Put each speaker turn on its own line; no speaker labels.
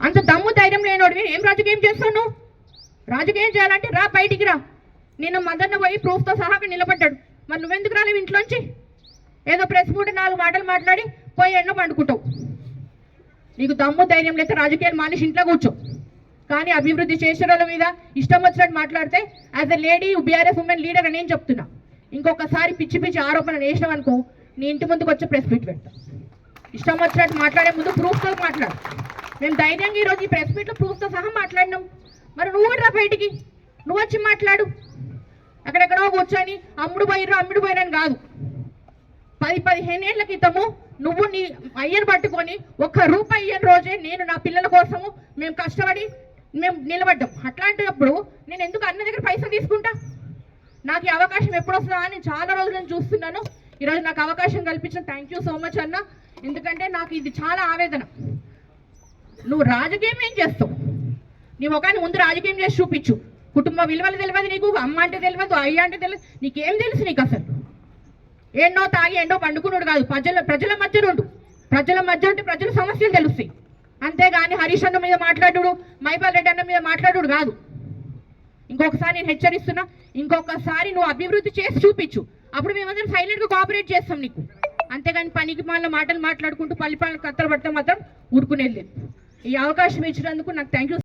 అంత దమ్ము ధైర్యం లేనోడివి ఏం రాజకీయం చేస్తావు నువ్వు? రాజకీయం చేయాలంటే రా, బయటికి రా. నేను మదన్న పోయి ప్రూఫ్తో సహా నిలబడ్డాడు. మరి నువ్వెందుకు రాలేవు ఇంట్లోంచి? ఏదో ప్రెస్ మూడు 4 మాటలు మాట్లాడి పోయి ఎన్నో పండుకుంటావు. నీకు దమ్ము ధైర్యం లేక రాజకీయాలు మానేసి ఇంట్లో కూర్చో. కానీ అభివృద్ధి చేసిన వాళ్ళ మీద ఇష్టం వచ్చినట్టు మాట్లాడితే as a lady BRS women leader అని నేను చెప్తున్నా. ఇంకొకసారి పిచ్చి పిచ్చి ఆరోపణలు వేసినావు అనుకో, నీ ఇంటి ముందుకు వచ్చి ప్రెస్ మీట్ పెడతా. ఇష్టం వచ్చినట్టు మాట్లాడే ముందు ప్రూఫ్తో మాట్లాడు. మేము ధైర్యంగా ఈరోజు ఈ ప్రెస్ మీట్లో ప్రూఫ్తో సహా మాట్లాడినాం. మరి నువ్వు రా బయటికి, నువ్వు వచ్చి మాట్లాడు. అక్కడెక్కడో కూర్చొని అమ్ముడు పోయిరని కాదు. 10-15 ఏళ్ల క్రితము నువ్వు నీ అయ్యను పట్టుకొని ₹1 అయ్యని రోజే నేను నా పిల్లల కోసము మేము కష్టపడి మేము నిలబడ్డాం. అట్లాంటప్పుడు నేను ఎందుకు అన్న దగ్గర పైసలు తీసుకుంటా? నాకు ఈ అవకాశం ఎప్పుడు వస్తుందా అని చాలా రోజుల నుంచి చూస్తున్నాను. ఈరోజు నాకు అవకాశం కల్పించిన థ్యాంక్ యూ సో మచ్ అన్న. ఎందుకంటే నాకు ఇది చాలా ఆవేదన. నువ్వు రాజకీయం ఏం చేస్తావు? నీ ముఖాన్ని ముందు రాజకీయం చేసి చూపించు. కుటుంబ విలువలు తెలియదు నీకు, అమ్మ అంటే తెలియదు, అయ్య అంటే తెలియదు, నీకేం తెలుసు? నీకు అసలు ఎన్నో తాగి ఎండో పండుకున్నాడు కాదు. ప్రజల మధ్య ఉండు. ప్రజల మధ్య ఉంటే ప్రజల సమస్యలు తెలుస్తాయి. అంతేగాని హరీష్ అన్న మీద మాట్లాడు, మైపాల్ రెడ్డి అన్న మీద మాట్లాడు కాదు. ఇంకొకసారి నేను హెచ్చరిస్తున్నా, ఇంకొకసారి నువ్వు అభివృద్ధి చేసి చూపించు. అప్పుడు మేమందరం సైలెంట్గా కోఆపరేట్ చేస్తాం నీకు. అంతేగాని పనికి మాటలు మాట్లాడుకుంటూ పల్లిపాలను కత్తలు పడితే మాత్రం ఊరుకునేది లేదు. ఈ అవకాశం ఇచ్చినందుకు నాకు థ్యాంక్ యూ.